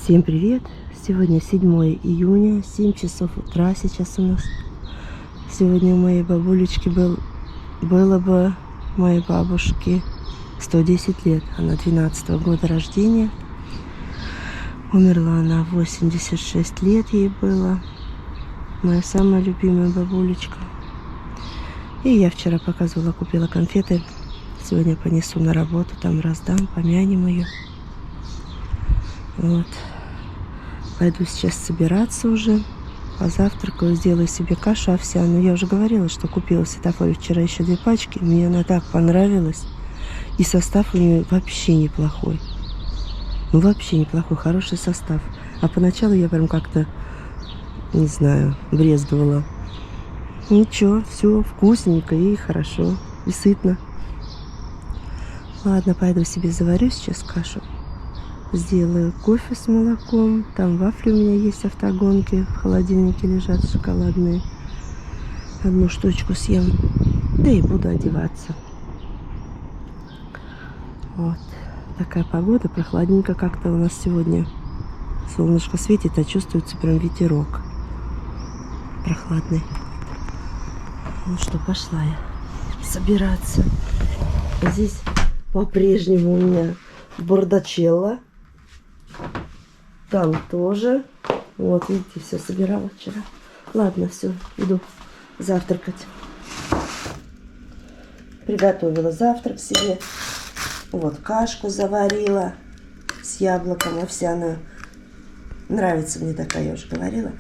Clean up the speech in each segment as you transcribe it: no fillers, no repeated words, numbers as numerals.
Всем привет! Сегодня 7 июня, 7 часов утра сейчас у нас. Сегодня у моей бабулечки было бы моей бабушке 110 лет. Она 12-го года рождения. Умерла она в 86 лет ей было. Моя самая любимая бабулечка. И я вчера показывала, купила конфеты. Сегодня понесу на работу, там раздам, помянем ее. Вот. Пойду сейчас собираться уже. Позавтракаю, сделаю себе кашу овсяную. Я уже говорила, что купила в Светофоре вчера еще 2 пачки. Мне она так понравилась. И состав у нее вообще неплохой. Ну, вообще неплохой, хороший состав. А поначалу я прям как-то, не знаю, брезговала. Ничего, все вкусненько и хорошо, и сытно. Ладно, пойду себе заварю сейчас кашу. Сделаю кофе с молоком. Там вафли у меня есть автогонки. В холодильнике лежат шоколадные. 1 штучку съем. Да и буду одеваться. Вот. Такая погода. Прохладненько как-то у нас сегодня. Солнышко светит, а чувствуется прям ветерок. Прохладный. Ну что, пошла я собираться. Здесь по-прежнему у меня бардачелло. Там тоже. Вот, видите, все собирала вчера. Ладно, все, иду завтракать. Приготовила завтрак себе. Вот, кашку заварила с яблоком овсяную. Нравится мне такая, я уже говорила.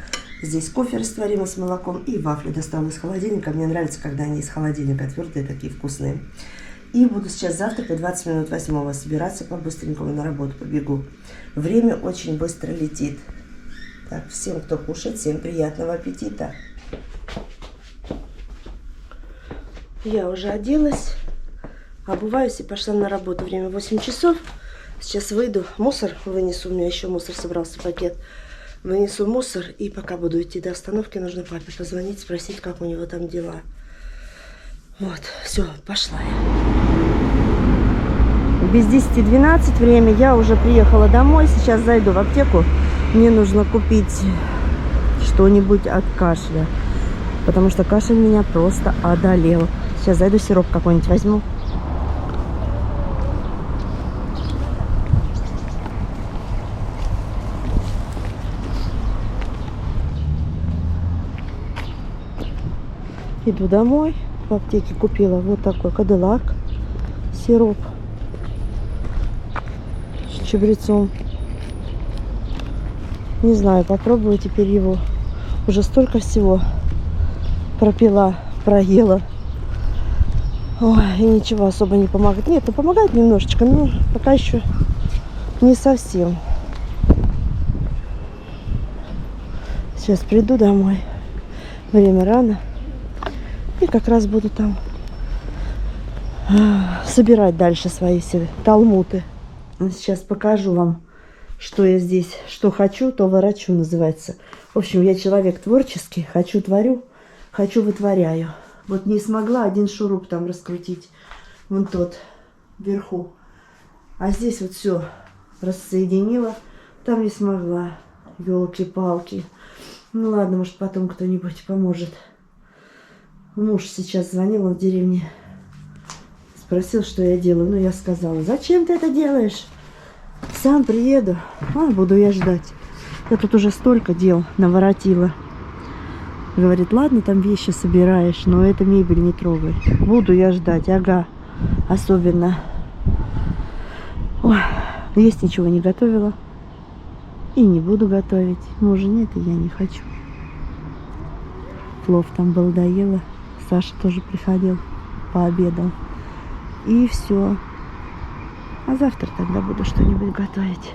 Здесь кофе растворимый с молоком и вафли достала из холодильника. Мне нравится, когда они из холодильника твердые, такие вкусные. И буду сейчас завтракать 20 минут 8-го. Собираться по-быстренькому на работу побегу. Время очень быстро летит. Так, всем, кто кушает, всем приятного аппетита. Я уже оделась, обуваюсь и пошла на работу. Время 8 часов. Сейчас выйду, мусор вынесу. У меня еще мусор собрался, пакет. Вынесу мусор, и пока буду идти до остановки, нужно папе позвонить, спросить, как у него там дела. Вот, все, пошла я. Без 10-12 время, я уже приехала домой. Сейчас зайду в аптеку. Мне нужно купить что-нибудь от кашля, потому что кашель меня просто одолел. Сейчас зайду, сироп какой-нибудь возьму. Иду домой. В аптеке купила вот такой Кадиллак сироп с чабрецом. Не знаю, попробую теперь его. Уже столько всего пропила, проела. Ой, и ничего особо не помогает. Нет, ну помогает немножечко, но пока еще не совсем. Сейчас приду домой. Время рано. И как раз буду там собирать дальше свои все талмуты. Сейчас покажу вам, что я здесь, что хочу, то ворочу, называется. В общем, я человек творческий. Хочу творю, хочу вытворяю. Вот не смогла один шуруп там раскрутить. Вон тот, вверху. А здесь вот все рассоединила. Там не смогла. Ёлки-палки. Ну ладно, может потом кто-нибудь поможет. Муж сейчас звонил, он в деревне, спросил, что я делаю. Ну, я сказала, зачем ты это делаешь? Сам приеду. Буду я ждать. Я тут уже столько дел наворотила. Говорит, ладно, там вещи собираешь, но это мебель не трогай. Буду я ждать, ага. Особенно. Ой, есть ничего не готовила. И не буду готовить. Мужа нет, и я не хочу. Плов там был, доела. Саша тоже приходил, пообедал. И все. А завтра тогда буду что-нибудь готовить.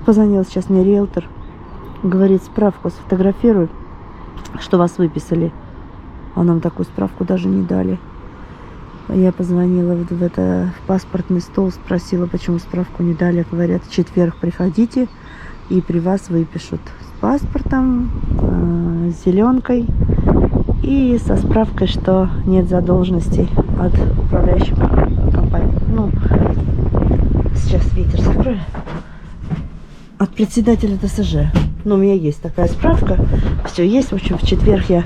Позвонил сейчас мне риэлтор. Говорит, справку сфотографируй, что вас выписали. А нам такую справку даже не дали. Я позвонила в паспортный стол, спросила, почему справку не дали. Говорят, в четверг приходите, и при вас выпишут с паспортом, с зеленкой и со справкой, что нет задолженностей от управляющей компании. Ну, сейчас ветер закроет. которая от председателя ТСЖ. Ну, у меня есть такая справка. Все есть. В общем, в четверг я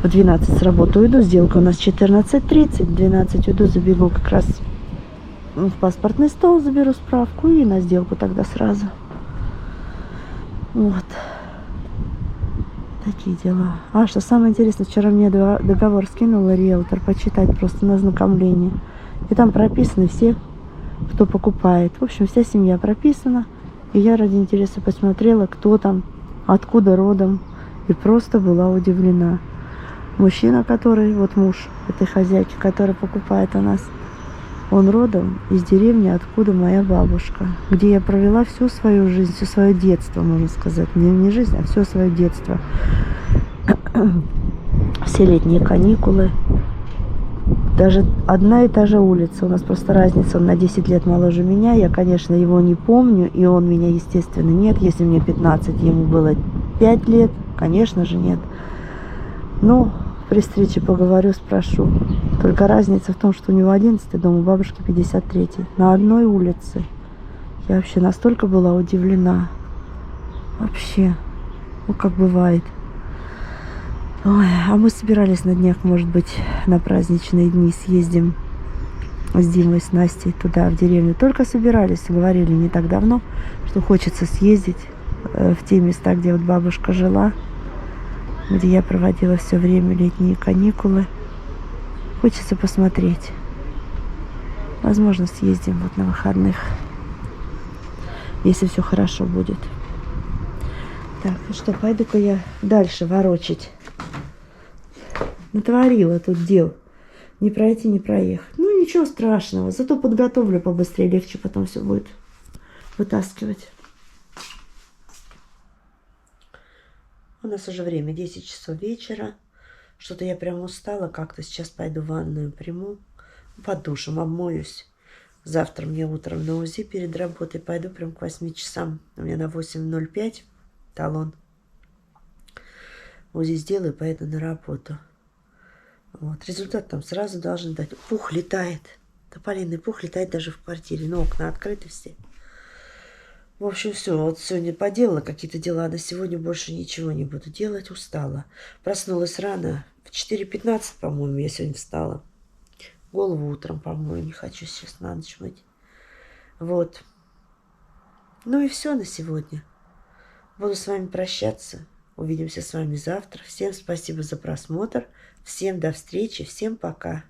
в 12 с работы уйду. Сделка у нас 14:30. В 12 уйду, забегу как раз в паспортный стол, заберу справку и на сделку тогда сразу. Вот. Такие дела. А что самое интересное, вчера мне договор скинула риэлтор почитать просто на ознакомление. И там прописаны все, кто покупает. В общем, вся семья прописана. И я ради интереса посмотрела, кто там, откуда родом. И просто была удивлена. Мужчина, который, вот муж этой хозяйки, который покупает у нас, он родом из деревни, откуда моя бабушка. Где я провела всю свою жизнь, все свое детство, можно сказать. Не жизнь, а все свое детство. Все летние каникулы. Даже одна и та же улица. У нас просто разница, он на 10 лет моложе меня. Я, конечно, его не помню, и он меня, естественно, нет. Если мне 15, ему было 5 лет, конечно же, нет. Но при встрече поговорю, спрошу. Только разница в том, что у него 11-й дом, у бабушки 53-й. На одной улице. Я вообще настолько была удивлена. Вообще. Ну, как бывает. Ой, а мы собирались на днях, может быть, на праздничные дни съездим с Димой, с Настей туда, в деревню. Только собирались, говорили не так давно, что хочется съездить в те места, где вот бабушка жила, где я проводила все время летние каникулы. Хочется посмотреть. Возможно, съездим вот на выходных, если все хорошо будет. Так, ну что, пойду-ка я дальше ворочать. Натворила тут дел. Не пройти, не проехать. Ну, ничего страшного. Зато подготовлю побыстрее, легче потом все будет вытаскивать. У нас уже время 10 часов вечера. Что-то я прям устала как-то. Сейчас пойду в ванную приму. Под душем обмоюсь. Завтра мне утром на УЗИ перед работой. Пойду прям к 8 часам. У меня на 8:05 талон. УЗИ сделаю, поеду на работу. Вот. Результат там сразу должен дать. Пух летает. Тополиный пух летает даже в квартире. Но окна открыты все. В общем, все. Вот сегодня поделала какие-то дела. На сегодня больше ничего не буду делать. Устала. Проснулась рано. В 4:15, по-моему, я сегодня встала. Голову утром помою. Не хочу сейчас на ночь мыть. Вот. Ну и все на сегодня. Буду с вами прощаться. Увидимся с вами завтра. Всем спасибо за просмотр. Всем до встречи. Всем пока.